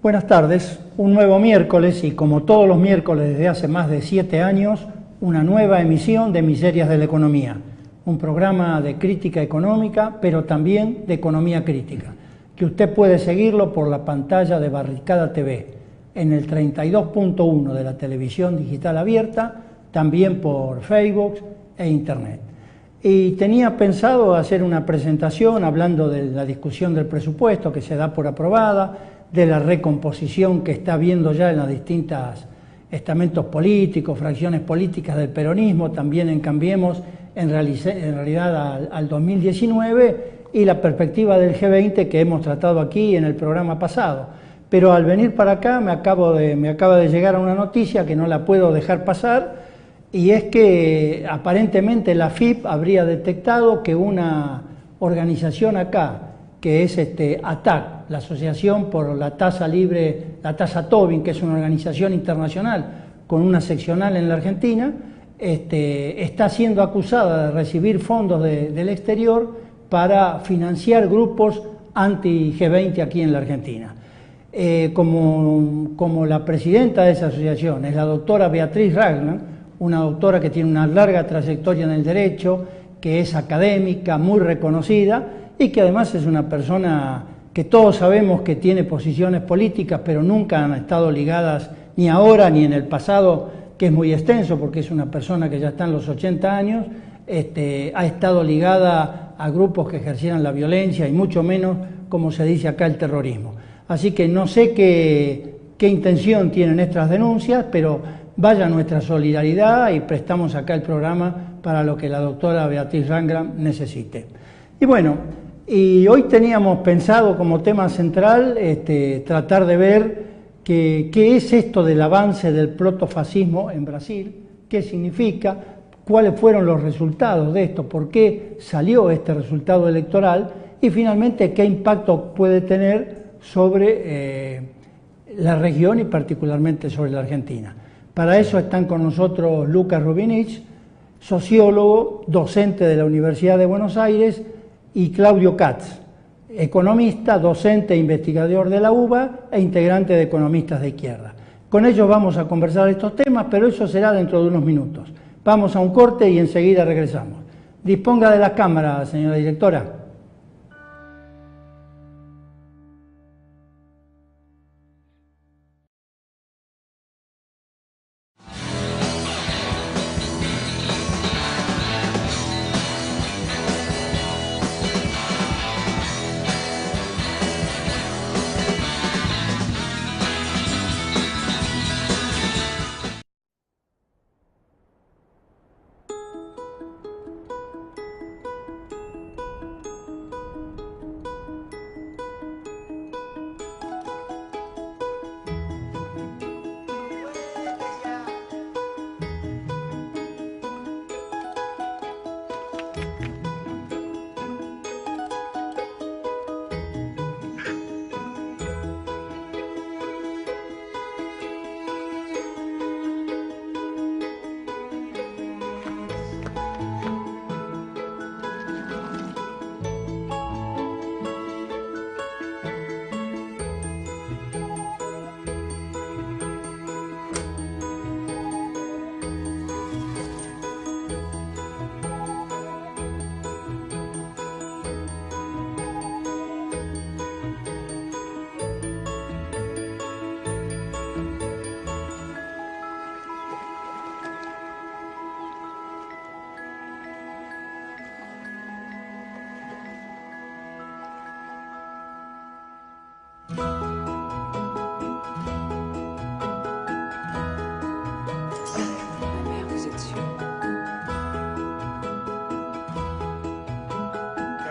Buenas tardes, un nuevo miércoles y como todos los miércoles desde hace más de 7 años, una nueva emisión de Miserias de la Economía, un programa de crítica económica, pero también de economía crítica, que usted puede seguirlo por la pantalla de Barricada TV, en el 32.1 de la televisión digital abierta, también por Facebook e Internet. Y tenía pensado hacer una presentación hablando de la discusión del presupuesto que se da por aprobada, de la recomposición que está habiendo ya en los distintos estamentos políticos, fracciones políticas del peronismo, también en Cambiemos, en realidad al 2019, y la perspectiva del G20 que hemos tratado aquí en el programa pasado. Pero al venir para acá me acaba de llegar a una noticia que no la puedo dejar pasar, y es que aparentemente la AFIP habría detectado que una organización acá, que es ATAC, la Asociación por la Tasa Libre, la Tasa Tobin, que es una organización internacional con una seccional en la Argentina, está siendo acusada de recibir fondos del exterior para financiar grupos anti-G20 aquí en la Argentina. Como la presidenta de esa asociación es la doctora Beatriz Ragnar, una doctora que tiene una larga trayectoria en el derecho, que es académica, muy reconocida, y que además es una persona que todos sabemos que tiene posiciones políticas, pero nunca han estado ligadas, ni ahora ni en el pasado, que es muy extenso, porque es una persona que ya está en los 80 años, ha estado ligada a grupos que ejercieran la violencia y mucho menos, como se dice acá, el terrorismo. Así que no sé qué intención tienen estas denuncias, pero vaya nuestra solidaridad y prestamos acá el programa para lo que la doctora Beatriz Rangram necesite. Y bueno, y hoy teníamos pensado como tema central tratar de ver qué es esto del avance del protofascismo en Brasil, qué significa, cuáles fueron los resultados de esto, por qué salió este resultado electoral y finalmente qué impacto puede tener sobre la región y particularmente sobre la Argentina. Para eso están con nosotros Lucas Rubinich, sociólogo, docente de la Universidad de Buenos Aires, y Claudio Katz, economista, docente e investigador de la UBA e integrante de Economistas de Izquierda. Con ellos vamos a conversar estos temas, pero eso será dentro de unos minutos. Vamos a un corte y enseguida regresamos. Disponga de la cámara, señora directora.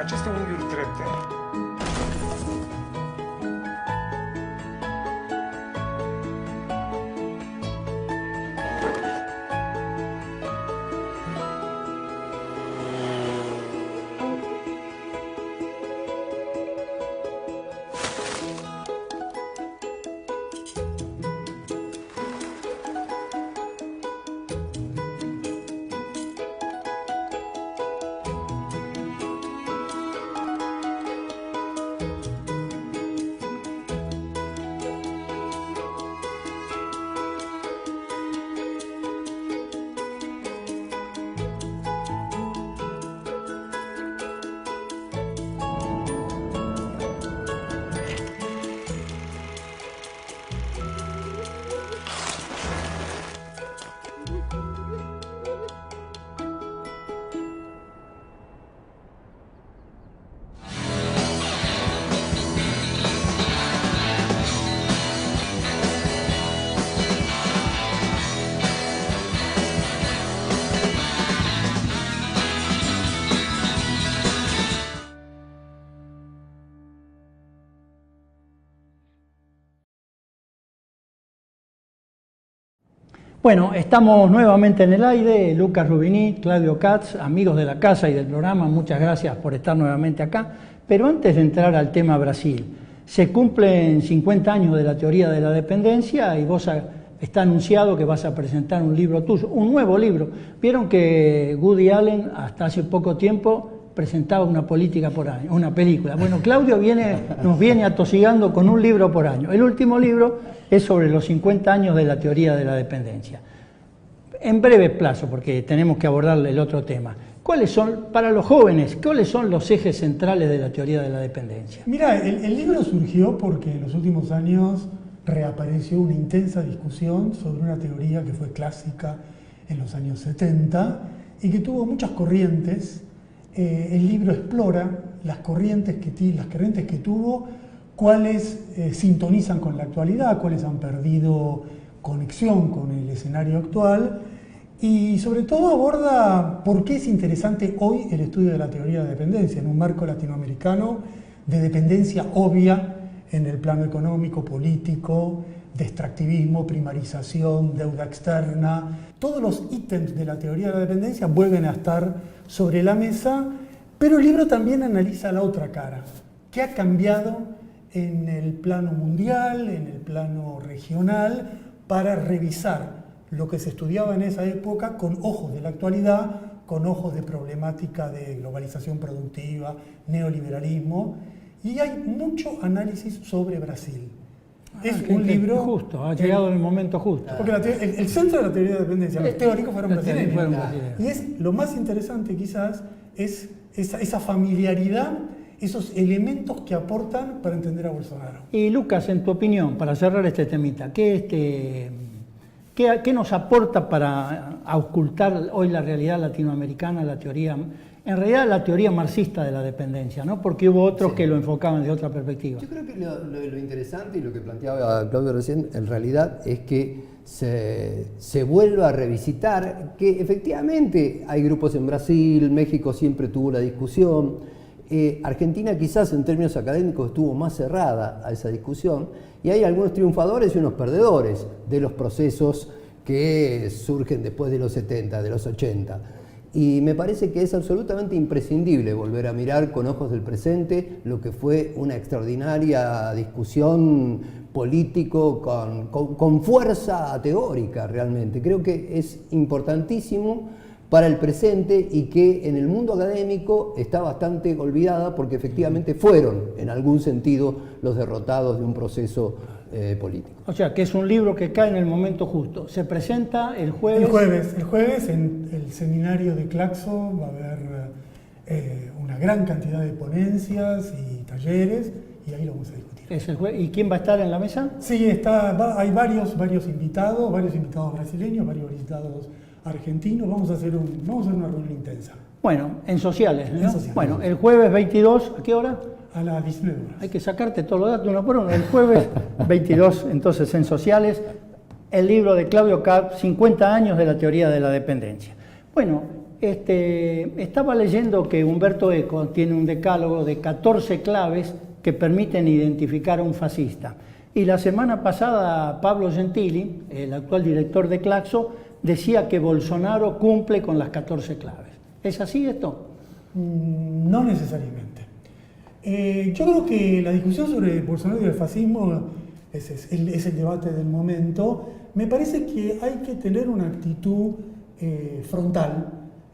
Aceste unghiuri drepte Bueno, estamos nuevamente en el aire, Lucas Rubini, Claudio Katz, amigos de la casa y del programa, muchas gracias por estar nuevamente acá. Pero antes de entrar al tema Brasil, se cumplen 50 años de la teoría de la dependencia y vos está anunciado que vas a presentar un libro tuyo, un nuevo libro. Vieron que Woody Allen hasta hace poco tiempo presentaba una política por año, una película. Bueno, Claudio nos viene atosigando con un libro por año. El último libro es sobre los 50 años de la teoría de la dependencia. En breve plazo, porque tenemos que abordar el otro tema. ¿Cuáles son, para los jóvenes, cuáles son los ejes centrales de la teoría de la dependencia? Mira, el libro surgió porque en los últimos años reapareció una intensa discusión sobre una teoría que fue clásica en los años 70 y que tuvo muchas corrientes. El libro explora las corrientes que tuvo, cuáles sintonizan con la actualidad, cuáles han perdido conexión con el escenario actual y sobre todo aborda por qué es interesante hoy el estudio de la teoría de dependencia en un marco latinoamericano de dependencia obvia en el plano económico, político, de extractivismo, primarización, deuda externa. Todos los ítems de la teoría de la dependencia vuelven a estar sobre la mesa, pero el libro también analiza la otra cara. ¿Qué ha cambiado en el plano mundial, en el plano regional, para revisar lo que se estudiaba en esa época con ojos de la actualidad, con ojos de problemática de globalización productiva, neoliberalismo? Y hay mucho análisis sobre Brasil. Es un libro... Justo, ha llegado en el momento justo. Porque el centro de la teoría de dependencia, los teóricos fueron brasileños. Y es lo más interesante quizás, es esa familiaridad, esos elementos que aportan para entender a Bolsonaro. Y Lucas, en tu opinión, para cerrar este temita, ¿qué nos aporta para auscultar hoy la realidad latinoamericana, la teoría, en realidad la teoría marxista de la dependencia, ¿no? Porque hubo otros que lo enfocaban de otra perspectiva? Yo creo que lo interesante y lo que planteaba Claudio recién, en realidad, es que se vuelva a revisitar que efectivamente hay grupos en Brasil, México siempre tuvo la discusión, Argentina quizás en términos académicos estuvo más cerrada a esa discusión, y hay algunos triunfadores y unos perdedores de los procesos que surgen después de los 70, de los 80. Y me parece que es absolutamente imprescindible volver a mirar con ojos del presente lo que fue una extraordinaria discusión político con fuerza teórica realmente. Creo que es importantísimo para el presente y que en el mundo académico está bastante olvidada porque efectivamente fueron en algún sentido los derrotados de un proceso político. O sea, que es un libro que cae en el momento justo. Se presenta el jueves. El jueves en el seminario de Claxo va a haber una gran cantidad de ponencias y talleres y ahí lo vamos a discutir. Es el jueves. ¿Y quién va a estar en la mesa? Sí, hay varios invitados brasileños, varios invitados argentinos. Vamos a hacer una reunión intensa. Bueno, en sociales, ¿no? En sociales. Bueno, el jueves 22, ¿a qué hora? A las 19 horas. Hay que sacarte todos los datos uno por uno. El jueves 22, entonces, en sociales, el libro de Claudio Katz, 50 años de la teoría de la dependencia. Bueno, estaba leyendo que Umberto Eco tiene un decálogo de 14 claves que permiten identificar a un fascista. Y la semana pasada Pablo Gentili, el actual director de Claxo, decía que Bolsonaro cumple con las 14 claves. ¿Es así esto? No necesariamente. Yo creo que la discusión sobre Bolsonaro y el fascismo es el debate del momento. Me parece que hay que tener una actitud frontal.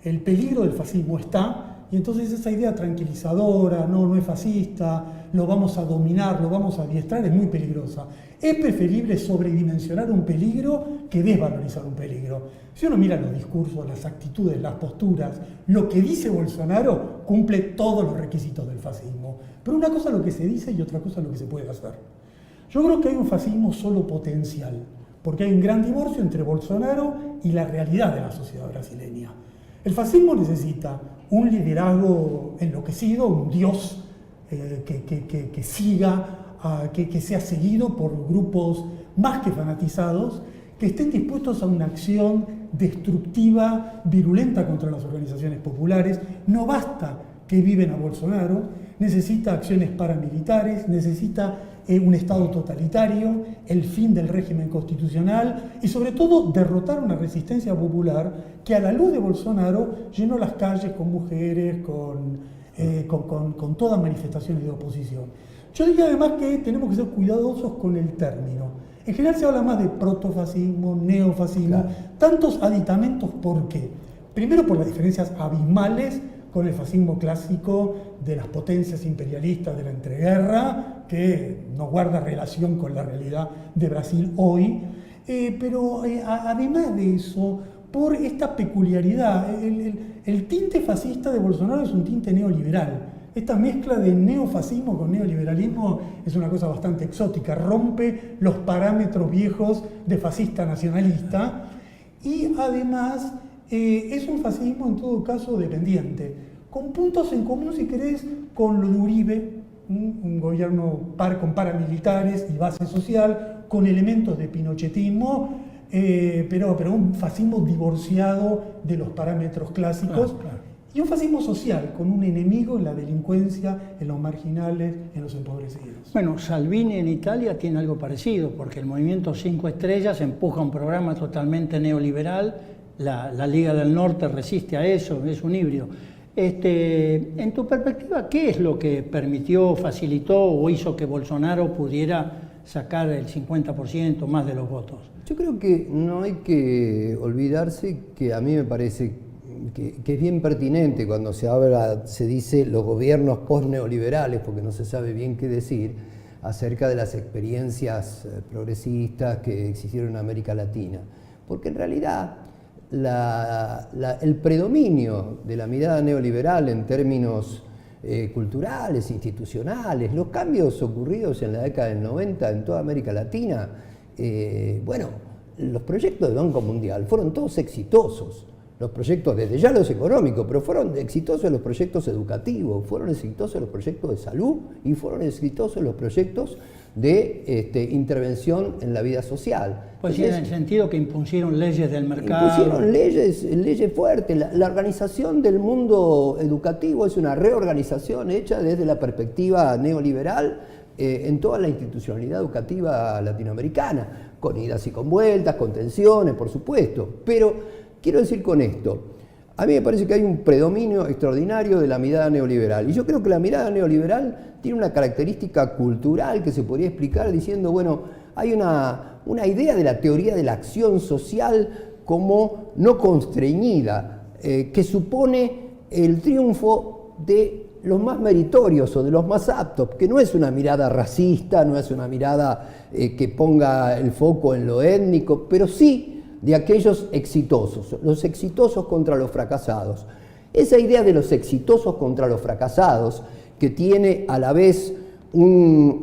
El peligro del fascismo está, y entonces esa idea tranquilizadora, no es fascista, lo vamos a dominar, lo vamos a adiestrar, es muy peligrosa. Es preferible sobredimensionar un peligro que desvalorizar un peligro. Si uno mira los discursos, las actitudes, las posturas, lo que dice Bolsonaro cumple todos los requisitos del fascismo. Pero una cosa es lo que se dice y otra cosa es lo que se puede hacer. Yo creo que hay un fascismo solo potencial, porque hay un gran divorcio entre Bolsonaro y la realidad de la sociedad brasileña. El fascismo necesita un liderazgo enloquecido, un dios que siga, que sea seguido por grupos más que fanatizados, que estén dispuestos a una acción destructiva, virulenta contra las organizaciones populares. No basta que viven a Bolsonaro, necesita acciones paramilitares, necesita un Estado totalitario, el fin del régimen constitucional y sobre todo derrotar una resistencia popular que a la luz de Bolsonaro llenó las calles con mujeres, con todas manifestaciones de oposición. Yo diría además que tenemos que ser cuidadosos con el término. En general se habla más de protofascismo, neofascismo, claro. Tantos aditamentos, ¿por qué? Primero por las diferencias abismales con el fascismo clásico de las potencias imperialistas de la entreguerra, que no guarda relación con la realidad de Brasil hoy, pero además de eso, por esta peculiaridad, el tinte fascista de Bolsonaro es un tinte neoliberal. Esta mezcla de neofascismo con neoliberalismo es una cosa bastante exótica, rompe los parámetros viejos de fascista nacionalista y además es un fascismo en todo caso dependiente, con puntos en común, si querés, con lo de Uribe, un gobierno con paramilitares y base social, con elementos de pinochetismo, pero un fascismo divorciado de los parámetros clásicos. Claro. Y un fascismo social, con un enemigo en la delincuencia, en los marginales, en los empobrecidos. Bueno, Salvini en Italia tiene algo parecido, porque el movimiento 5 Estrellas empuja un programa totalmente neoliberal, la Liga del Norte resiste a eso, es un híbrido. En tu perspectiva, ¿qué es lo que permitió, facilitó o hizo que Bolsonaro pudiera sacar el 50% más de los votos? Yo creo que no hay que olvidarse que a mí me parece que es bien pertinente cuando se dice los gobiernos post-neoliberales, porque no se sabe bien qué decir, acerca de las experiencias progresistas que existieron en América Latina. Porque en realidad el predominio de la mirada neoliberal en términos culturales, institucionales, los cambios ocurridos en la década del 90 en toda América Latina, los proyectos del Banco Mundial fueron todos exitosos. Los proyectos, desde ya los económicos, pero fueron exitosos los proyectos educativos, fueron exitosos los proyectos de salud y fueron exitosos los proyectos de intervención en la vida social. Pues sí, en el sentido que impusieron leyes del mercado. Impusieron leyes fuertes. La organización del mundo educativo es una reorganización hecha desde la perspectiva neoliberal en toda la institucionalidad educativa latinoamericana, con idas y con vueltas, con tensiones, por supuesto, pero quiero decir con esto, a mí me parece que hay un predominio extraordinario de la mirada neoliberal. Y yo creo que la mirada neoliberal tiene una característica cultural que se podría explicar diciendo, bueno, hay una idea de la teoría de la acción social como no constreñida, que supone el triunfo de los más meritorios o de los más aptos, que no es una mirada racista, no es una mirada que ponga el foco en lo étnico, pero sí de aquellos exitosos, los exitosos contra los fracasados. Esa idea de los exitosos contra los fracasados, que tiene a la vez un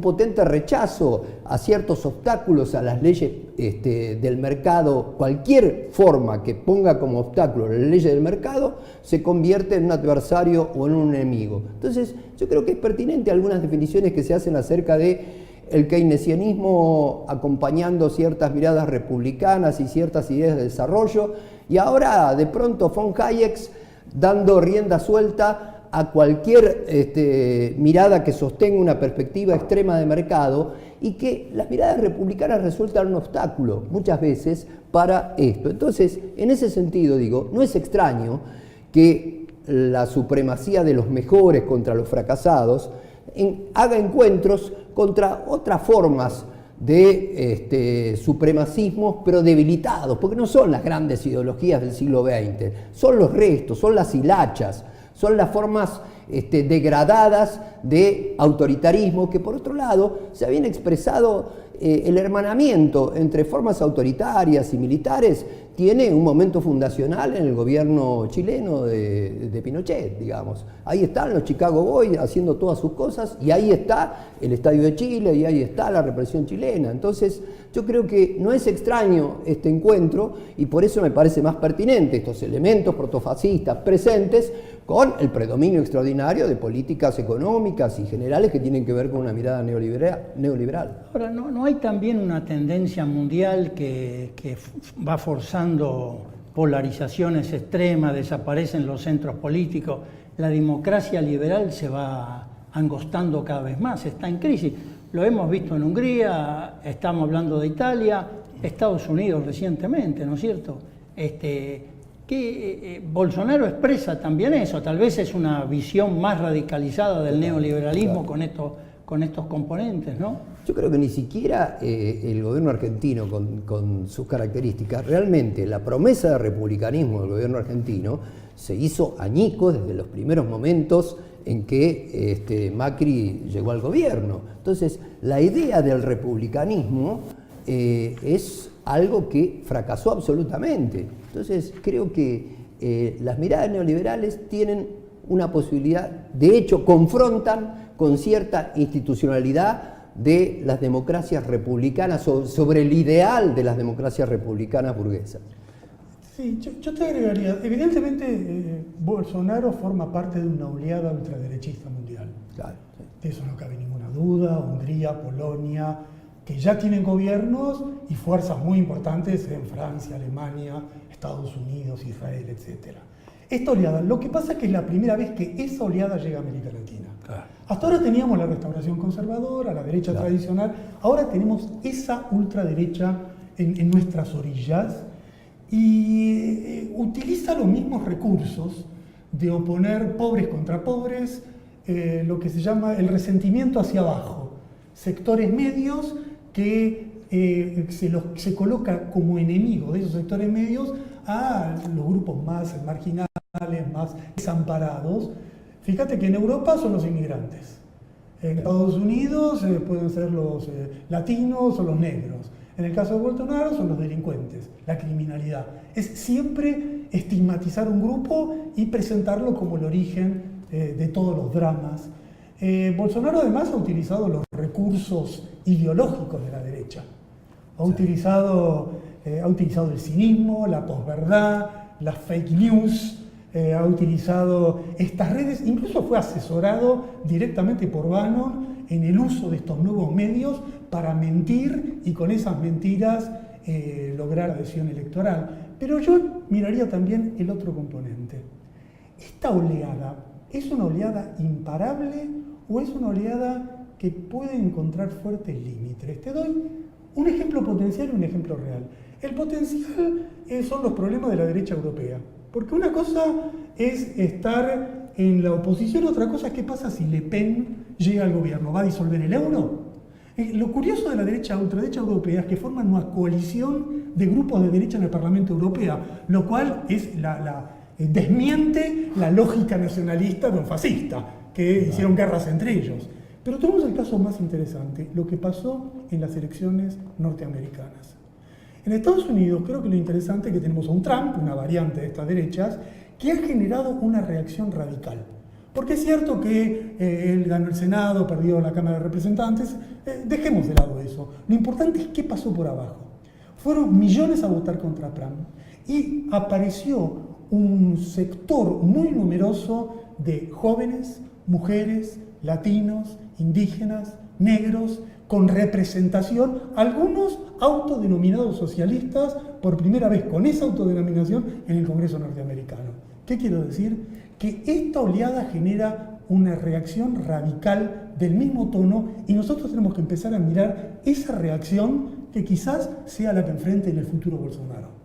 potente rechazo a ciertos obstáculos a las leyes del mercado, cualquier forma que ponga como obstáculo las leyes del mercado, se convierte en un adversario o en un enemigo. Entonces, yo creo que es pertinente algunas definiciones que se hacen acerca de el keynesianismo acompañando ciertas miradas republicanas y ciertas ideas de desarrollo, y ahora de pronto von Hayek dando rienda suelta a cualquier mirada que sostenga una perspectiva extrema de mercado, y que las miradas republicanas resultan un obstáculo muchas veces para esto. Entonces, en ese sentido digo, no es extraño que la supremacía de los mejores contra los fracasados haga encuentros contra otras formas de supremacismos, pero debilitados, porque no son las grandes ideologías del siglo XX, son los restos, son las hilachas, son las formas degradadas de autoritarismo, que por otro lado se habían expresado. El hermanamiento entre formas autoritarias y militares tiene un momento fundacional en el gobierno chileno de Pinochet, digamos. Ahí están los Chicago Boys haciendo todas sus cosas, y ahí está el Estadio de Chile, y ahí está la represión chilena. Entonces, yo creo que no es extraño este encuentro, y por eso me parece más pertinente estos elementos protofascistas presentes con el predominio extraordinario de políticas económicas y generales que tienen que ver con una mirada neoliberal. Ahora, ¿no hay también una tendencia mundial que va forzando polarizaciones extremas, desaparecen los centros políticos? La democracia liberal se va angostando cada vez más, está en crisis. Lo hemos visto en Hungría, estamos hablando de Italia, Estados Unidos recientemente, ¿no es cierto? Bolsonaro expresa también eso, tal vez es una visión más radicalizada del neoliberalismo con estos componentes, ¿no? Yo creo que ni siquiera el gobierno argentino, con sus características, realmente la promesa de republicanismo del gobierno argentino se hizo añicos desde los primeros momentos en que Macri llegó al gobierno. Entonces, la idea del republicanismo es algo que fracasó absolutamente. Entonces, creo que las miradas neoliberales tienen una posibilidad, de hecho, confrontan con cierta institucionalidad de las democracias republicanas, sobre el ideal de las democracias republicanas burguesas. Sí, yo te agregaría, evidentemente Bolsonaro forma parte de una oleada ultraderechista mundial. Claro, sí. De eso no cabe ninguna duda. Hungría, Polonia, que ya tienen gobiernos y fuerzas muy importantes en Francia, Alemania, Estados Unidos, Israel, etc. Esta oleada, lo que pasa es que es la primera vez que esa oleada llega a América Latina. Claro. Hasta ahora teníamos la restauración conservadora, la derecha tradicional, ahora tenemos esa ultraderecha en nuestras orillas y utiliza los mismos recursos de oponer pobres contra pobres, lo que se llama el resentimiento hacia abajo, sectores medios que se coloca como enemigo de esos sectores medios a los grupos más marginales, más desamparados. Fíjate que en Europa son los inmigrantes, en Estados Unidos pueden ser los latinos o los negros, en el caso de Bolsonaro son los delincuentes, la criminalidad. Es siempre estigmatizar un grupo y presentarlo como el origen de todos los dramas. Bolsonaro además ha utilizado los recursos ideológicos de la derecha. Ha utilizado el cinismo, la posverdad, las fake news, ha utilizado estas redes, incluso fue asesorado directamente por Bannon en el uso de estos nuevos medios para mentir y con esas mentiras lograr adhesión electoral. Pero yo miraría también el otro componente. ¿Esta oleada es una oleada imparable o es una oleada que puede encontrar fuertes límites? Te doy un ejemplo potencial y un ejemplo real. El potencial son los problemas de la derecha europea. Porque una cosa es estar en la oposición, otra cosa es qué pasa si Le Pen llega al gobierno. ¿Va a disolver el euro? Lo curioso de la ultraderecha europea es que forman una coalición de grupos de derecha en el Parlamento Europeo, lo cual es desmiente la lógica nacionalista de un fascista, que hicieron guerras entre ellos. Pero tenemos el caso más interesante, lo que pasó en las elecciones norteamericanas. En Estados Unidos creo que lo interesante es que tenemos a un Trump, una variante de estas derechas, que ha generado una reacción radical. Porque es cierto que él ganó el Senado, perdió la Cámara de Representantes, dejemos de lado eso. Lo importante es qué pasó por abajo. Fueron millones a votar contra Trump y apareció un sector muy numeroso de jóvenes, mujeres, latinos, indígenas, negros, con representación, algunos autodenominados socialistas, por primera vez con esa autodenominación en el Congreso norteamericano. ¿Qué quiero decir? Que esta oleada genera una reacción radical del mismo tono y nosotros tenemos que empezar a mirar esa reacción que quizás sea la que enfrente en el futuro Bolsonaro.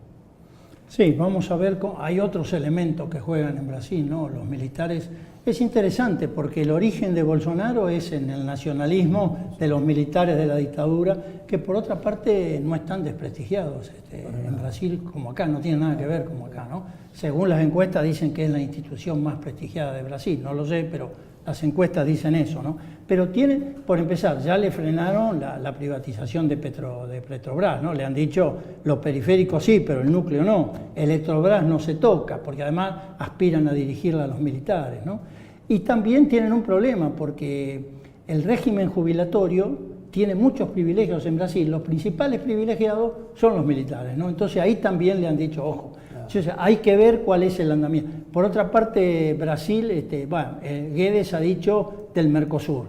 Sí, vamos a ver, hay otros elementos que juegan en Brasil, ¿no? Los militares. Es interesante porque el origen de Bolsonaro es en el nacionalismo de los militares de la dictadura, que por otra parte no están desprestigiados en Brasil como acá, no tiene nada que ver como acá, ¿no? Según las encuestas dicen que es la institución más prestigiada de Brasil, no lo sé, pero las encuestas dicen eso, ¿no? Pero tienen, por empezar, ya le frenaron la privatización de Petrobras, ¿no? Le han dicho, los periféricos sí, pero el núcleo no. Electrobras no se toca, porque además aspiran a dirigirla a los militares, ¿no? Y también tienen un problema, porque el régimen jubilatorio tiene muchos privilegios en Brasil. Los principales privilegiados son los militares, ¿no? Entonces ahí también le han dicho, ojo, entonces, hay que ver cuál es el andamiaje. Por otra parte, Brasil, Guedes ha dicho del Mercosur.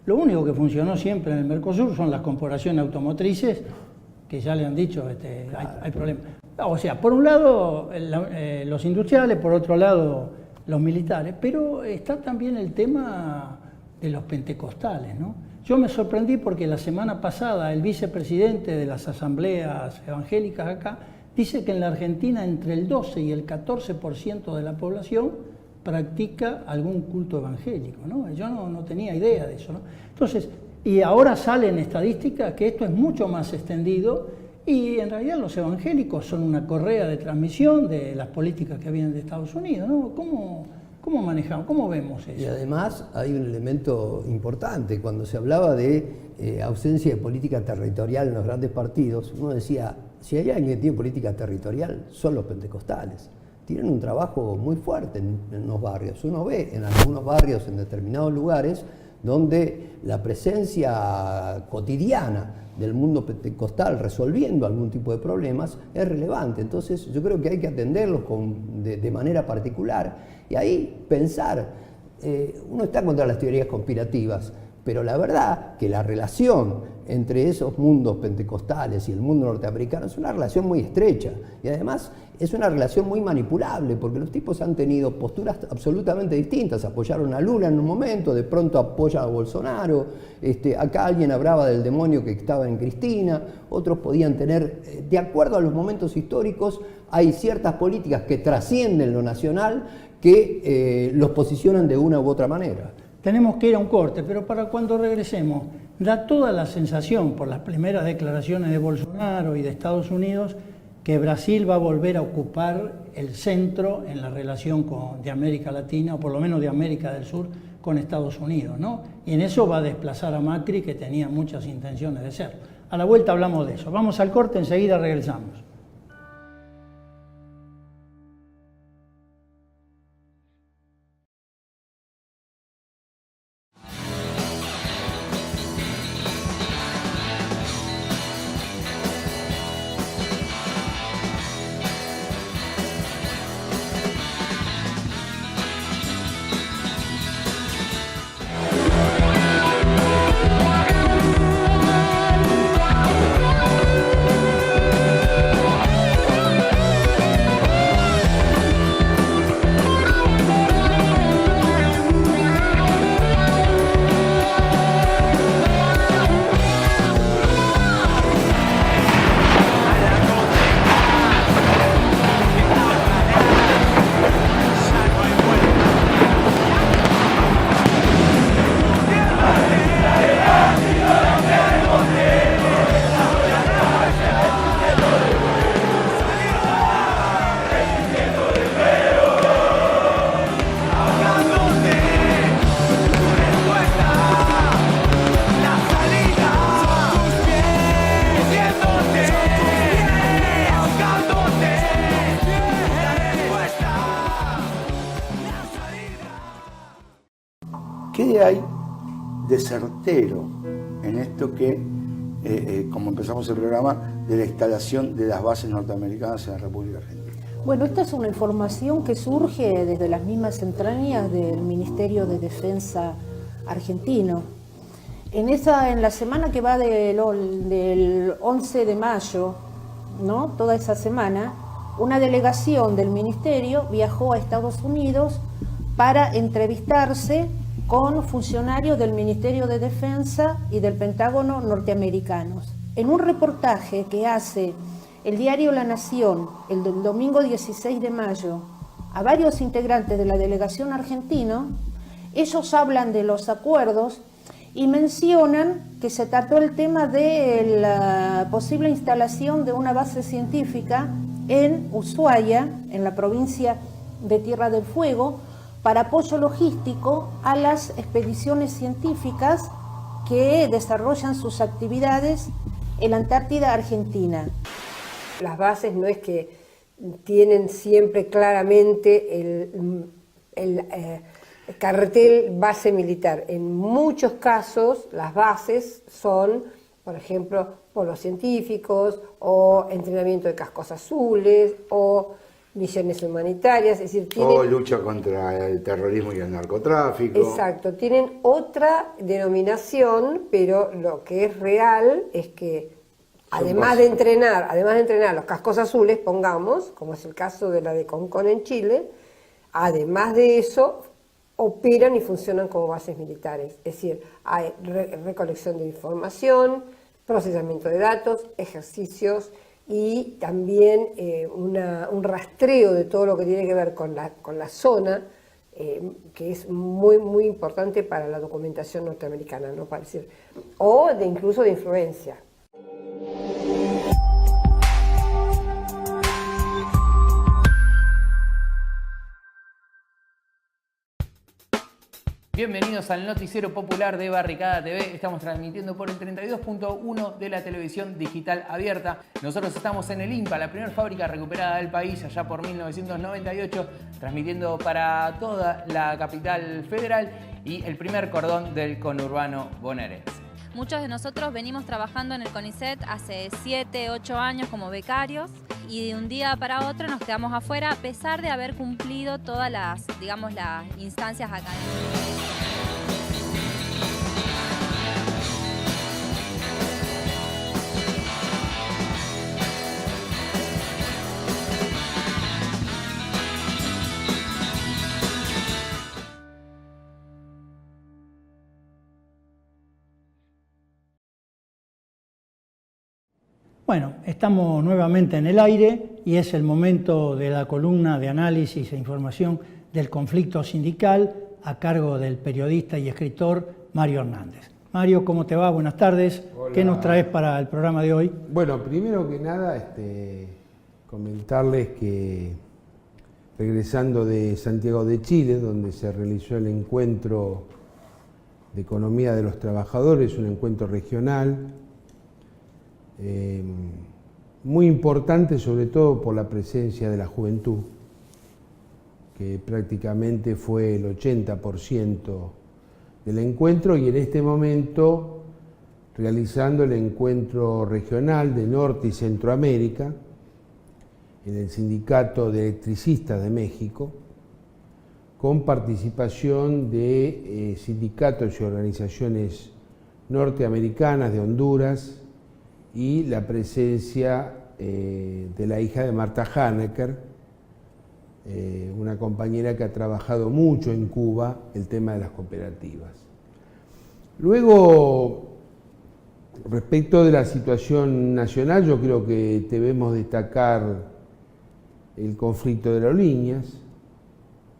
Lo único que funcionó siempre en el Mercosur son las corporaciones automotrices, que ya le han dicho, hay problemas. O sea, por un lado los industriales, por otro lado los militares, pero está también el tema de los pentecostales, ¿no? Yo me sorprendí porque la semana pasada el vicepresidente de las asambleas evangélicas acá dice que en la Argentina entre el 12 y el 14% de la población practica algún culto evangélico, ¿no? Yo no tenía idea de eso, ¿no? Entonces, y ahora sale en estadísticas que esto es mucho más extendido y en realidad los evangélicos son una correa de transmisión de las políticas que vienen de Estados Unidos, ¿no? ¿Cómo manejamos, cómo vemos eso? Y además hay un elemento importante. Cuando se hablaba de ausencia de política territorial en los grandes partidos, uno decía, si hay alguien que tiene política territorial, son los pentecostales. Tienen un trabajo muy fuerte en los barrios. Uno ve en algunos barrios, en determinados lugares, donde la presencia cotidiana del mundo pentecostal resolviendo algún tipo de problemas es relevante. Entonces yo creo que hay que atenderlos de manera particular y ahí pensar, uno está contra las teorías conspirativas, pero la verdad que la relación entre esos mundos pentecostales y el mundo norteamericano es una relación muy estrecha y además es una relación muy manipulable porque los tipos han tenido posturas absolutamente distintas. Apoyaron a Lula en un momento, de pronto apoyan a Bolsonaro, acá alguien hablaba del demonio que estaba en Cristina, otros podían tener, de acuerdo a los momentos históricos, hay ciertas políticas que trascienden lo nacional que los posicionan de una u otra manera. Tenemos que ir a un corte, pero para cuando regresemos, da toda la sensación, por las primeras declaraciones de Bolsonaro y de Estados Unidos, que Brasil va a volver a ocupar el centro en la relación de América Latina, o por lo menos de América del Sur, con Estados Unidos, ¿no? Y en eso va a desplazar a Macri, que tenía muchas intenciones de serlo. A la vuelta hablamos de eso. Vamos al corte, enseguida regresamos. ¿Qué hay de certero en esto que, como empezamos el programa, de la instalación de las bases norteamericanas en la República Argentina? Bueno, esta es una información que surge desde las mismas entrañas del Ministerio de Defensa argentino. En la semana que va del 11 de mayo, ¿no? Toda esa semana, una delegación del Ministerio viajó a Estados Unidos para entrevistarse con funcionarios del Ministerio de Defensa y del Pentágono norteamericanos. En un reportaje que hace el diario La Nación el domingo 16 de mayo a varios integrantes de la delegación argentina, ellos hablan de los acuerdos y mencionan que se trató el tema de la posible instalación de una base científica en Ushuaia, en la provincia de Tierra del Fuego, para apoyo logístico a las expediciones científicas que desarrollan sus actividades en la Antártida Argentina. Las bases no es que tienen siempre claramente el cartel base militar. En muchos casos las bases son, por ejemplo, polos científicos o entrenamiento de cascos azules o misiones humanitarias, es decir, o lucha contra el terrorismo y el narcotráfico. Exacto, tienen otra denominación, pero lo que es real es que además de entrenar los cascos azules, pongamos, como es el caso de la de Concón en Chile, además de eso, operan y funcionan como bases militares. Es decir, hay recolección de información, procesamiento de datos, ejercicios y también un rastreo de todo lo que tiene que ver con la zona, que es muy, muy importante para la documentación norteamericana, ¿no? Para decir, o incluso de influencia. Bienvenidos al noticiero popular de Barricada TV. Estamos transmitiendo por el 32.1 de la televisión digital abierta. Nosotros estamos en el INPA, la primera fábrica recuperada del país, allá por 1998, transmitiendo para toda la capital federal y el primer cordón del conurbano bonaerense. Muchos de nosotros venimos trabajando en el CONICET hace 7, 8 años como becarios y de un día para otro nos quedamos afuera a pesar de haber cumplido todas las instancias académicas. Bueno, estamos nuevamente en el aire y es el momento de la columna de análisis e información del conflicto sindical a cargo del periodista y escritor Mario Hernández. Mario, ¿cómo te va? Buenas tardes. Hola. ¿Qué nos traes para el programa de hoy? Bueno, primero que nada, comentarles que regresando de Santiago de Chile, donde se realizó el encuentro de economía de los trabajadores, un encuentro regional, muy importante sobre todo por la presencia de la juventud, que prácticamente fue el 80% del encuentro, y en este momento realizando el encuentro regional de Norte y Centroamérica en el Sindicato de Electricistas de México, con participación de sindicatos y organizaciones norteamericanas, de Honduras, y la presencia de la hija de Marta Hanecker, una compañera que ha trabajado mucho en Cuba el tema de las cooperativas. Luego, respecto de la situación nacional, yo creo que debemos destacar el conflicto de aerolíneas,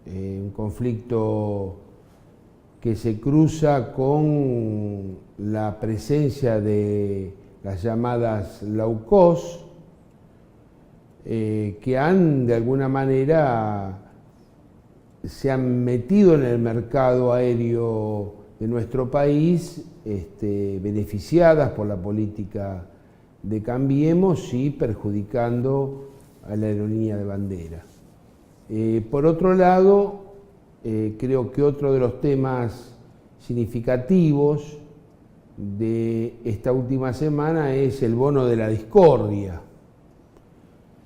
un conflicto que se cruza con la presencia de las llamadas low cost, que han de alguna manera se han metido en el mercado aéreo de nuestro país, beneficiadas por la política de Cambiemos y perjudicando a la aerolínea de bandera. Por otro lado, creo que otro de los temas significativos de esta última semana es el bono de la discordia.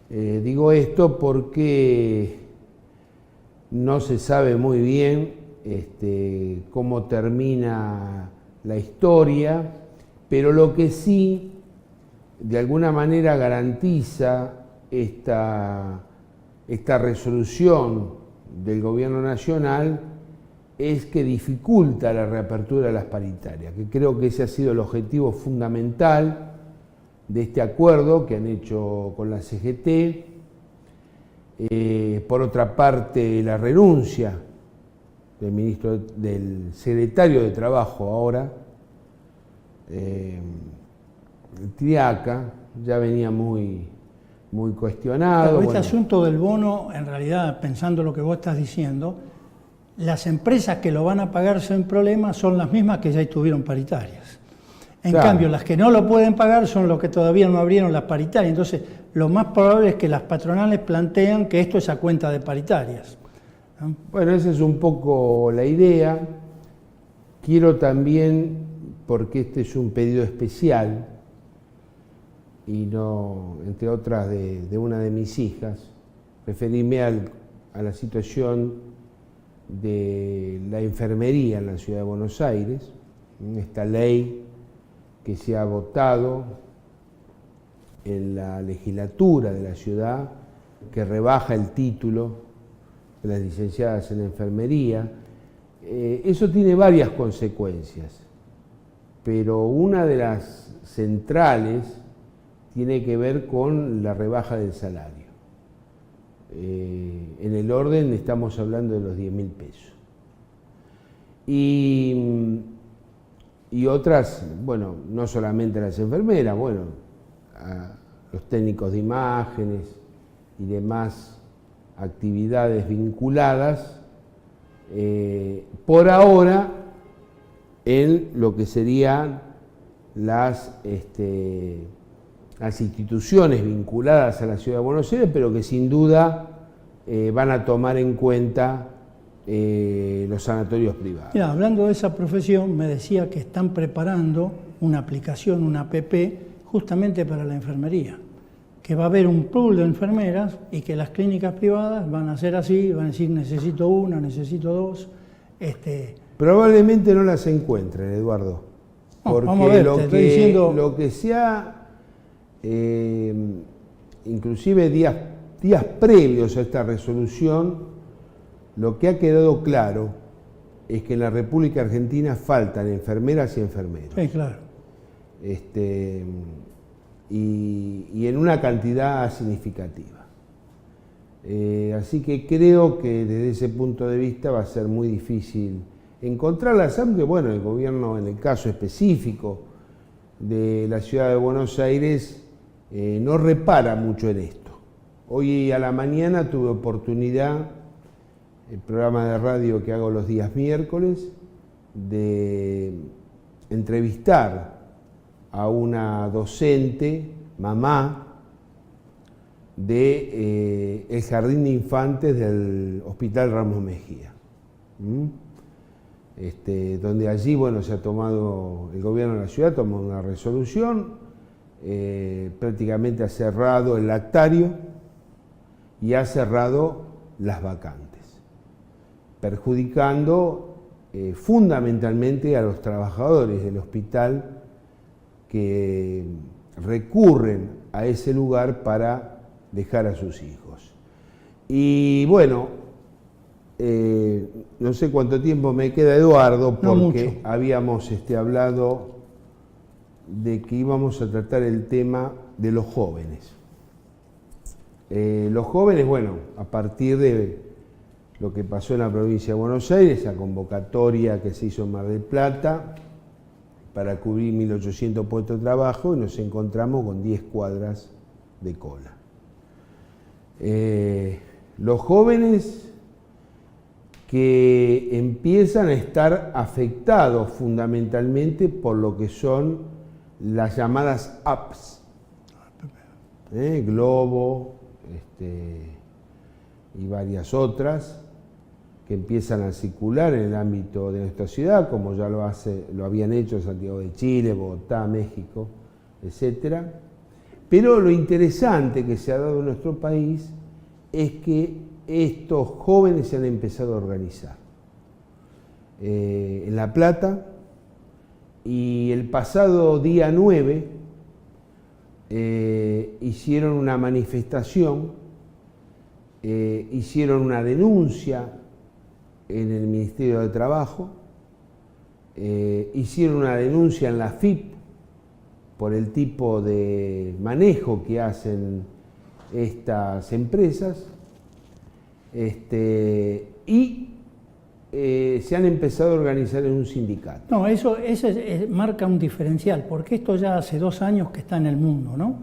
Digo esto porque no se sabe muy bien cómo termina la historia, pero lo que sí de alguna manera garantiza esta resolución del Gobierno Nacional es que dificulta la reapertura de las paritarias, que creo que ese ha sido el objetivo fundamental de este acuerdo que han hecho con la CGT. Por otra parte, la renuncia del secretario de Trabajo ahora, Triaca, ya venía muy cuestionado. Pero este asunto del bono, en realidad, pensando lo que vos estás diciendo, las empresas que lo van a pagar sin problema son las mismas que ya estuvieron paritarias. En cambio, las que no lo pueden pagar son los que todavía no abrieron las paritarias. Entonces, lo más probable es que las patronales plantean que esto es a cuenta de paritarias, ¿no? Bueno, esa es un poco la idea. Quiero también, porque este es un pedido especial, y no, entre otras, de una de mis hijas, referirme a la situación de la enfermería en la ciudad de Buenos Aires, esta ley que se ha votado en la legislatura de la ciudad, que rebaja el título de las licenciadas en enfermería, Eso tiene varias consecuencias, pero una de las centrales tiene que ver con la rebaja del salario. En el orden estamos hablando de los 10.000 pesos. Y otras, bueno, no solamente las enfermeras, bueno, a los técnicos de imágenes y demás actividades vinculadas, por ahora, en lo que serían las instituciones vinculadas a la Ciudad de Buenos Aires, pero que sin duda van a tomar en cuenta los sanatorios privados. Mira, hablando de esa profesión, me decía que están preparando una aplicación, una app, justamente para la enfermería, que va a haber un pool de enfermeras y que las clínicas privadas van a ser así, van a decir necesito una, necesito dos. Probablemente no las encuentren, Eduardo, porque vamos a ver, lo que se ha, inclusive días previos a esta resolución, lo que ha quedado claro es que en la República Argentina faltan enfermeras y enfermeros. Sí, claro. Y en una cantidad significativa. Así que creo que desde ese punto de vista va a ser muy difícil encontrarlas, aunque bueno, el gobierno en el caso específico de la Ciudad de Buenos Aires no repara mucho en esto. Hoy a la mañana tuve oportunidad, el programa de radio que hago los días miércoles, de entrevistar a una docente, mamá, de el Jardín de Infantes del Hospital Ramos Mejía. Donde allí, bueno, se ha tomado, el gobierno de la ciudad tomó una resolución, prácticamente ha cerrado el lactario y ha cerrado las vacantes, perjudicando fundamentalmente a los trabajadores del hospital que recurren a ese lugar para dejar a sus hijos. Y bueno, no sé cuánto tiempo me queda, Eduardo, porque habíamos hablado de que íbamos a tratar el tema de los jóvenes. Los jóvenes, bueno, a partir de lo que pasó en la provincia de Buenos Aires, esa convocatoria que se hizo en Mar del Plata para cubrir 1.800 puestos de trabajo, y nos encontramos con 10 cuadras de cola. Los jóvenes que empiezan a estar afectados fundamentalmente por lo que son las llamadas apps, Globo y varias otras que empiezan a circular en el ámbito de nuestra ciudad, como ya lo habían hecho en Santiago de Chile, Bogotá, México, etc. Pero lo interesante que se ha dado en nuestro país es que estos jóvenes se han empezado a organizar. En La Plata, y el pasado día 9 hicieron una manifestación, hicieron una denuncia en el Ministerio de Trabajo, hicieron una denuncia en la FIP por el tipo de manejo que hacen estas empresas, y se han empezado a organizar en un sindicato. No, eso marca un diferencial, porque esto ya hace 2 años que está en el mundo, ¿no?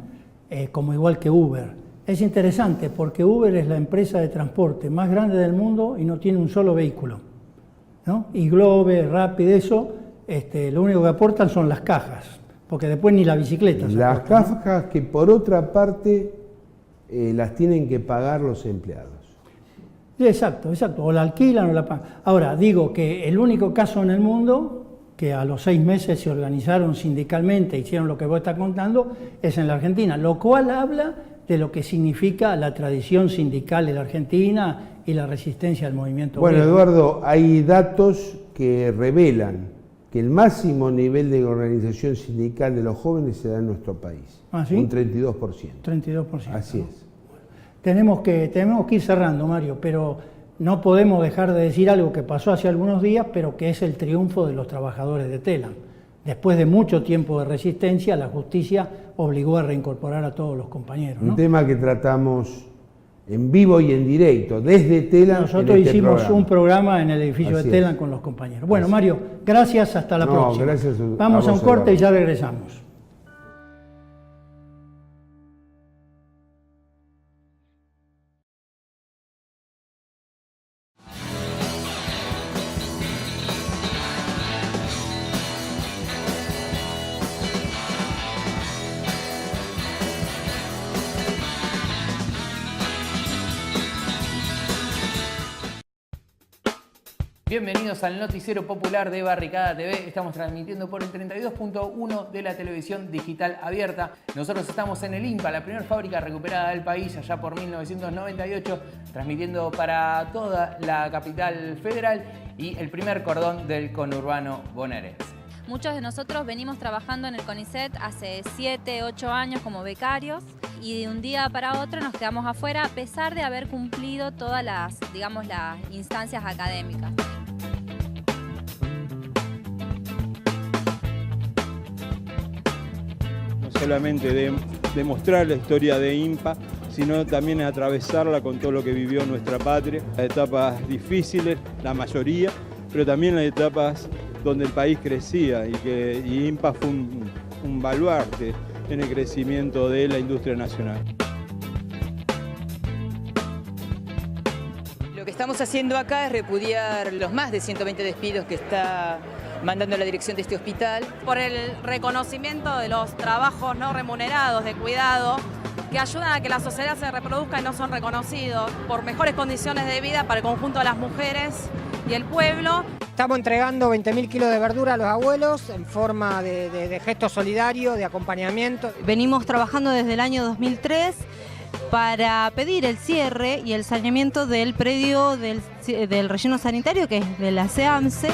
Como igual que Uber. Es interesante porque Uber es la empresa de transporte más grande del mundo y no tiene un solo vehículo, ¿no? Y Globe, Rapid, eso, lo único que aportan son las cajas, porque después ni la bicicleta. Las cajas, ¿no? Que por otra parte las tienen que pagar los empleados. Exacto, o la alquilan o la pagan. Ahora, digo que el único caso en el mundo que a los 6 meses se organizaron sindicalmente, hicieron lo que vos estás contando, es en la Argentina, lo cual habla de lo que significa la tradición sindical en la Argentina y la resistencia al movimiento obrero. Bueno, Eduardo, hay datos que revelan que el máximo nivel de organización sindical de los jóvenes se da en nuestro país. ¿Ah, sí? Un 32%. 32%. Así ¿no? es. Tenemos que ir cerrando, Mario, pero no podemos dejar de decir algo que pasó hace algunos días, pero que es el triunfo de los trabajadores de Telam. Después de mucho tiempo de resistencia, la justicia obligó a reincorporar a todos los compañeros, ¿no? Un tema que tratamos en vivo y en directo, desde Telam. Nosotros hicimos un programa en el edificio de Telam con los compañeros. Bueno, Mario, gracias, hasta la próxima. Gracias Vamos a un corte y ya regresamos. Bienvenidos al noticiero popular de Barricada TV. Estamos transmitiendo por el 32.1 de la televisión digital abierta. Nosotros estamos en el INPA, la primera fábrica recuperada del país, allá por 1998, transmitiendo para toda la capital federal y el primer cordón del conurbano bonaerense. Muchos de nosotros venimos trabajando en el CONICET hace 7, 8 años como becarios y de un día para otro nos quedamos afuera a pesar de haber cumplido todas las, digamos, las instancias académicas. No solamente demostrar la historia de INPA, sino también atravesarla con todo lo que vivió nuestra patria, las etapas difíciles, la mayoría, pero también las etapas donde el país crecía y INPA fue un baluarte en el crecimiento de la industria nacional. Lo que estamos haciendo acá es repudiar los más de 120 despidos que está mandando la dirección de este hospital. Por el reconocimiento de los trabajos no remunerados de cuidado que ayudan a que la sociedad se reproduzca y no son reconocidos, por mejores condiciones de vida para el conjunto de las mujeres y el pueblo. Estamos entregando 20.000 kilos de verdura a los abuelos en forma de gesto solidario, de acompañamiento. Venimos trabajando desde el año 2003 para pedir el cierre y el saneamiento del predio del relleno sanitario, que es de la CEAMSE.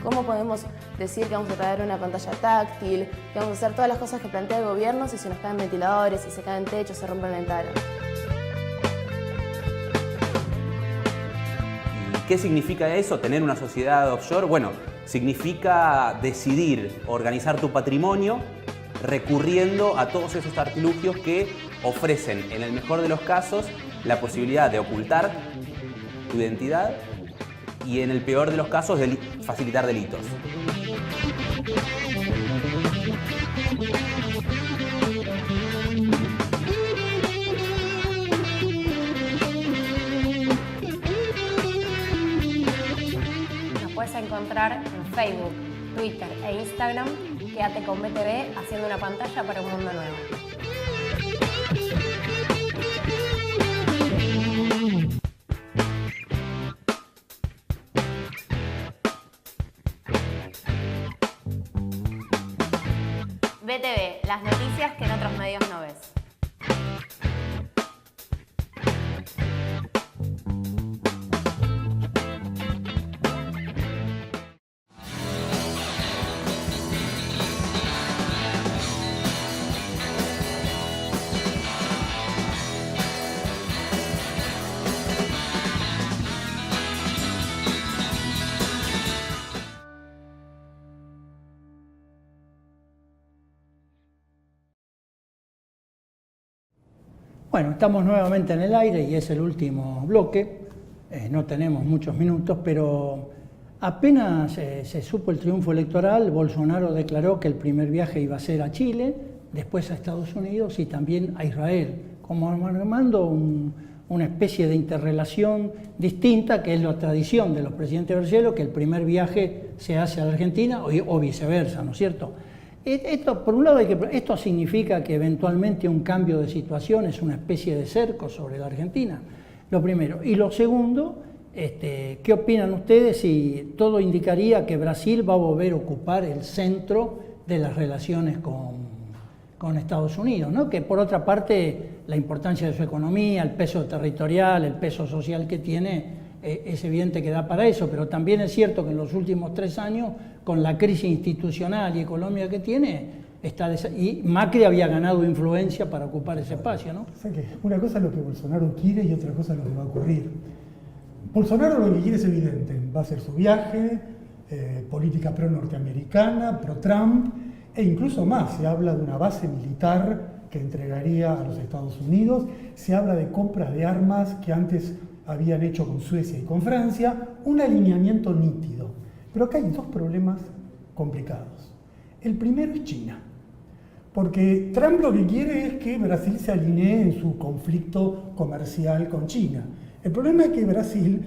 ¿Cómo podemos decir que vamos a traer una pantalla táctil, que vamos a hacer todas las cosas que plantea el gobierno si se nos caen ventiladores, si se caen techos, se rompen ventanas? ¿Qué significa eso? Tener una sociedad offshore. Bueno, significa decidir organizar tu patrimonio recurriendo a todos esos artilugios que ofrecen, en el mejor de los casos, la posibilidad de ocultar tu identidad y en el peor de los casos de facilitar delitos. Nos puedes encontrar en Facebook, Twitter e Instagram. Quédate con BTV haciendo una pantalla para un mundo nuevo. BTV, las noticias que en otros medios no ves. Bueno, estamos nuevamente en el aire y es el último bloque. No tenemos muchos minutos, pero apenas se supo el triunfo electoral, Bolsonaro declaró que el primer viaje iba a ser a Chile, después a Estados Unidos y también a Israel, como armando una especie de interrelación distinta, que es la tradición de los presidentes brasileños, que el primer viaje se hace a la Argentina o viceversa, ¿no es cierto? Esto, por un lado, esto significa que eventualmente un cambio de situación es una especie de cerco sobre la Argentina, lo primero. Y lo segundo, ¿qué opinan ustedes si todo indicaría que Brasil va a volver a ocupar el centro de las relaciones con Estados Unidos, ¿no? Que por otra parte la importancia de su economía, el peso territorial, el peso social que tiene, es evidente que da para eso, pero también es cierto que en los últimos 3 años, con la crisis institucional y económica que tiene, y Macri había ganado influencia para ocupar ese espacio, ¿no? O sea que una cosa es lo que Bolsonaro quiere y otra cosa es lo que va a ocurrir. Bolsonaro lo que quiere es evidente, va a ser su viaje, política pro-norteamericana, pro-Trump, e incluso más, se habla de una base militar que entregaría a los Estados Unidos, se habla de compras de armas que antes habían hecho con Suecia y con Francia, un alineamiento nítido. Pero acá hay dos problemas complicados. El primero es China. Porque Trump lo que quiere es que Brasil se alinee en su conflicto comercial con China. El problema es que Brasil,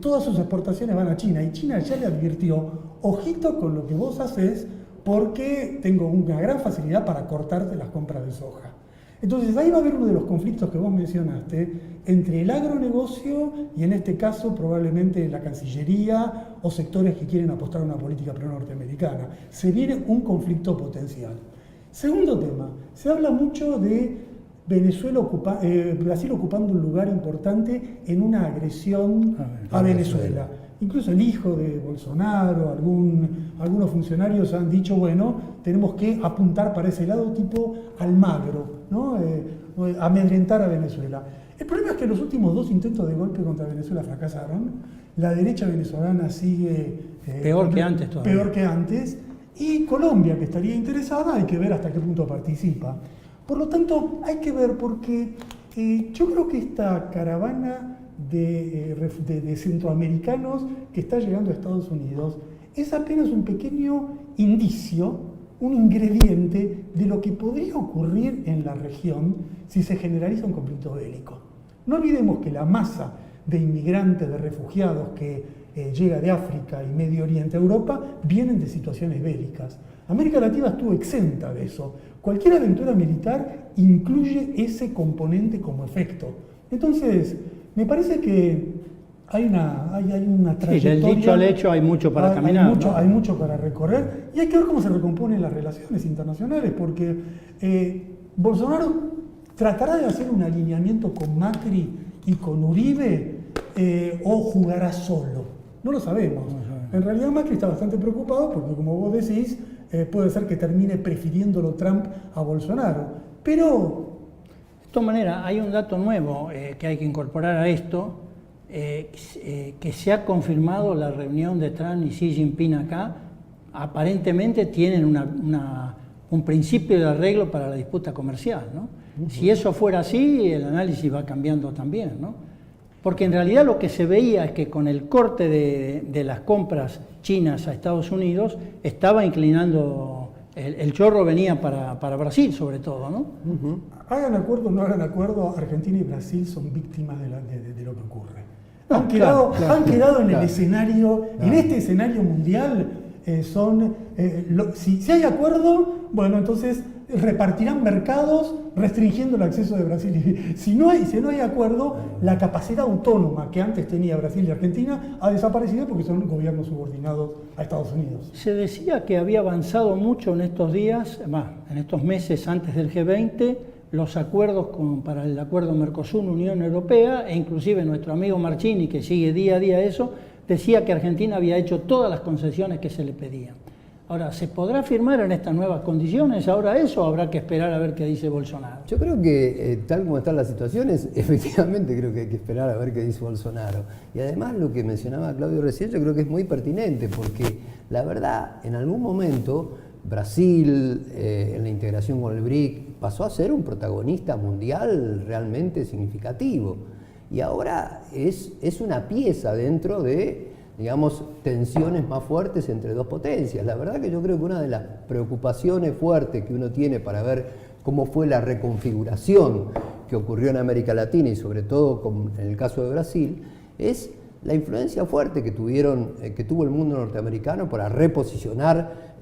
todas sus exportaciones van a China y China ya le advirtió, ojito con lo que vos haces porque tengo una gran facilidad para cortarte las compras de soja. Entonces ahí va a haber uno de los conflictos que vos mencionaste entre el agronegocio y en este caso probablemente la Cancillería o sectores que quieren apostar a una política pro-norteamericana. Se viene un conflicto potencial. Segundo tema, se habla mucho de Brasil ocupando un lugar importante en una agresión a Venezuela. Incluso el hijo de Bolsonaro, algunos funcionarios han dicho, bueno, tenemos que apuntar para ese lado tipo Almagro, ¿no? Amedrentar a Venezuela. El problema es que los últimos 2 intentos de golpe contra Venezuela fracasaron. La derecha venezolana sigue peor que antes todavía. Peor que antes. Y Colombia, que estaría interesada, hay que ver hasta qué punto participa. Por lo tanto, hay que ver porque yo creo que esta caravana de centroamericanos que está llegando a Estados Unidos es apenas un pequeño indicio, un ingrediente de lo que podría ocurrir en la región si se generaliza un conflicto bélico. No olvidemos que la masa de inmigrantes, de refugiados que llega de África y Medio Oriente a Europa, vienen de situaciones bélicas. América Latina estuvo exenta de eso. Cualquier aventura militar incluye ese componente como efecto. Entonces, me parece que hay una trayectoria. Sí, del dicho al hecho hay mucho para caminar. Hay mucho para recorrer y hay que ver cómo se recomponen las relaciones internacionales, porque Bolsonaro tratará de hacer un alineamiento con Macri y con Uribe o jugará solo. No lo sabemos. En realidad Macri está bastante preocupado porque, como vos decís, puede ser que termine prefiriéndolo Trump a Bolsonaro. Pero, de todas maneras, hay un dato nuevo que hay que incorporar a esto, que se ha confirmado la reunión de Trump y Xi Jinping acá. Aparentemente tienen un principio de arreglo para la disputa comercial, ¿no? Si eso fuera así, el análisis va cambiando también, ¿no? Porque en realidad lo que se veía es que con el corte de las compras chinas a Estados Unidos estaba inclinando, el chorro venía para Brasil sobre todo, ¿no? Hagan acuerdo o no hagan acuerdo, Argentina y Brasil son víctimas de lo que ocurre. Han quedado en el escenario, en este escenario mundial, si hay acuerdo, bueno, entonces repartirán mercados restringiendo el acceso de Brasil. Si no hay acuerdo, la capacidad autónoma que antes tenía Brasil y Argentina ha desaparecido porque son gobiernos subordinados a Estados Unidos. Se decía que había avanzado mucho en estos días, en estos meses antes del G20, los acuerdos para el acuerdo Mercosur-Unión Europea, e inclusive nuestro amigo Marchini, que sigue día a día eso, decía que Argentina había hecho todas las concesiones que se le pedían. Ahora, ¿se podrá firmar en estas nuevas condiciones ahora eso o habrá que esperar a ver qué dice Bolsonaro? Yo creo que tal como están las situaciones, efectivamente creo que hay que esperar a ver qué dice Bolsonaro. Y además lo que mencionaba Claudio recién, yo creo que es muy pertinente porque la verdad, en algún momento Brasil, en la integración con el BRIC, pasó a ser un protagonista mundial realmente significativo. Y ahora es una pieza dentro de, digamos, tensiones más fuertes entre dos potencias. La verdad que yo creo que una de las preocupaciones fuertes que uno tiene para ver cómo fue la reconfiguración que ocurrió en América Latina y sobre todo en el caso de Brasil, es la influencia fuerte que tuvo el mundo norteamericano para reposicionar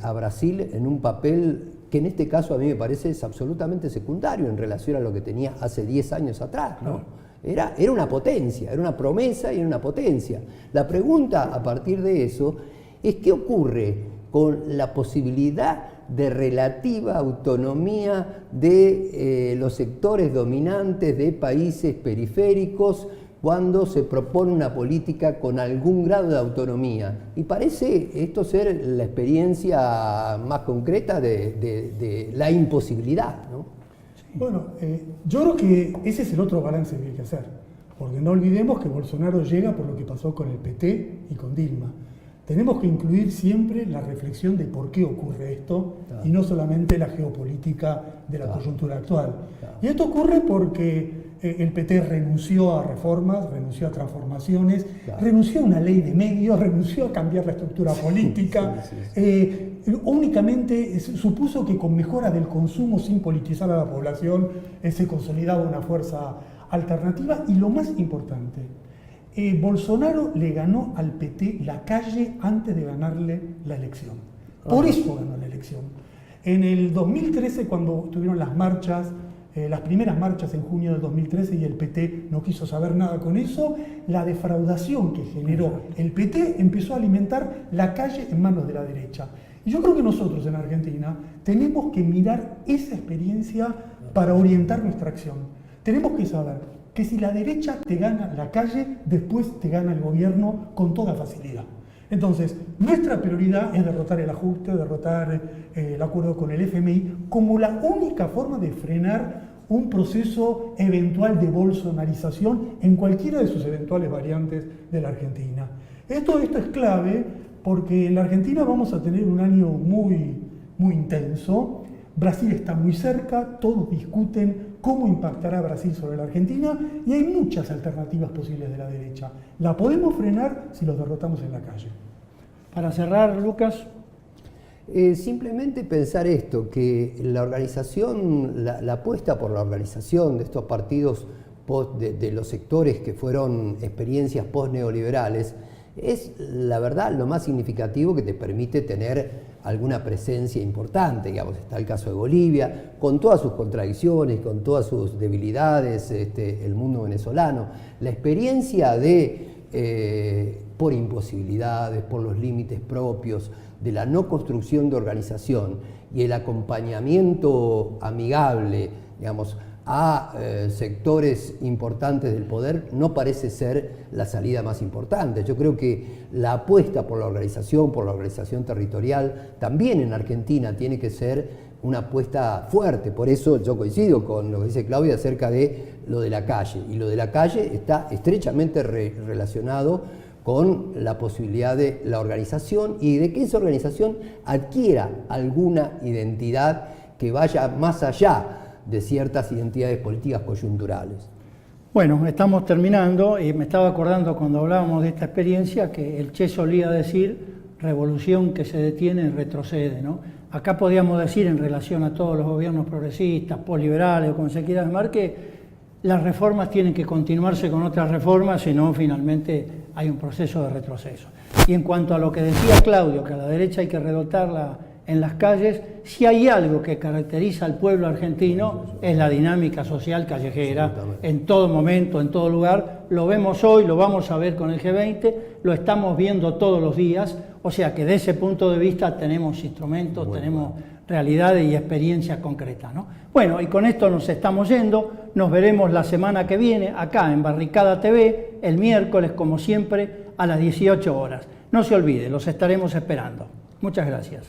a Brasil en un papel que en este caso a mí me parece es absolutamente secundario en relación a lo que tenía hace 10 años atrás, ¿no? Era una potencia, era una promesa y era una potencia. La pregunta a partir de eso es qué ocurre con la posibilidad de relativa autonomía de los sectores dominantes de países periféricos cuando se propone una política con algún grado de autonomía. Y parece esto ser la experiencia más concreta de la imposibilidad, ¿no? Bueno, yo creo que ese es el otro balance que hay que hacer, porque no olvidemos que Bolsonaro llega por lo que pasó con el PT y con Dilma. Tenemos que incluir siempre la reflexión de por qué ocurre esto, claro, y no solamente la geopolítica de la, claro, coyuntura actual. Claro. Y esto ocurre porque el PT renunció a reformas, renunció a transformaciones, claro, renunció a una ley de medios, renunció a cambiar la estructura política, únicamente supuso que con mejora del consumo sin politizar a la población se consolidaba una fuerza alternativa, y lo más importante, Bolsonaro le ganó al PT la calle antes de ganarle la elección. Por eso ganó la elección. En el 2013, cuando tuvieron las marchas, las primeras marchas en junio del 2013, y el PT no quiso saber nada con eso, la defraudación que generó el PT empezó a alimentar la calle en manos de la derecha. Y yo creo que nosotros en Argentina tenemos que mirar esa experiencia para orientar nuestra acción. Tenemos que saber que si la derecha te gana la calle, después te gana el gobierno con toda facilidad. Entonces, nuestra prioridad es derrotar el ajuste, derrotar el acuerdo con el FMI, como la única forma de frenar un proceso eventual de bolsonarización en cualquiera de sus eventuales variantes de la Argentina. Esto es clave porque en la Argentina vamos a tener un año muy intenso. Brasil está muy cerca, todos discuten cómo impactará Brasil sobre la Argentina, y hay muchas alternativas posibles de la derecha. La podemos frenar si los derrotamos en la calle. Para cerrar, Lucas. Simplemente pensar esto, que la organización, la apuesta por la organización de estos partidos de los sectores que fueron experiencias post-neoliberales, es la verdad lo más significativo que te permite tener alguna presencia importante. Digamos, está el caso de Bolivia, con todas sus contradicciones, con todas sus debilidades, el mundo venezolano. La experiencia por imposibilidades, por los límites propios, de la no construcción de organización y el acompañamiento amigable, digamos, a sectores importantes del poder, no parece ser la salida más importante. Yo creo que la apuesta por la organización territorial, también en Argentina tiene que ser una apuesta fuerte. Por eso yo coincido con lo que dice Claudia acerca de lo de la calle. Y lo de la calle está estrechamente relacionado con la posibilidad de la organización y de que esa organización adquiera alguna identidad que vaya más allá de ciertas identidades políticas coyunturales. Bueno, estamos terminando y me estaba acordando cuando hablábamos de esta experiencia que el Che solía decir: revolución que se detiene retrocede, ¿no? Acá podríamos decir, en relación a todos los gobiernos progresistas, posliberales o como se quiera llamar, que las reformas tienen que continuarse con otras reformas, si no finalmente hay un proceso de retroceso. Y en cuanto a lo que decía Claudio, que a la derecha hay que derrotarla en las calles, si hay algo que caracteriza al pueblo argentino es la dinámica social callejera, en todo momento, en todo lugar. Lo vemos hoy, lo vamos a ver con el G20, lo estamos viendo todos los días, o sea que de ese punto de vista tenemos instrumentos, tenemos realidades y experiencias concretas, ¿no? Bueno, y con esto nos estamos yendo, nos veremos la semana que viene acá en Barricada TV, el miércoles como siempre a las 18 horas. No se olvide, los estaremos esperando. Muchas gracias.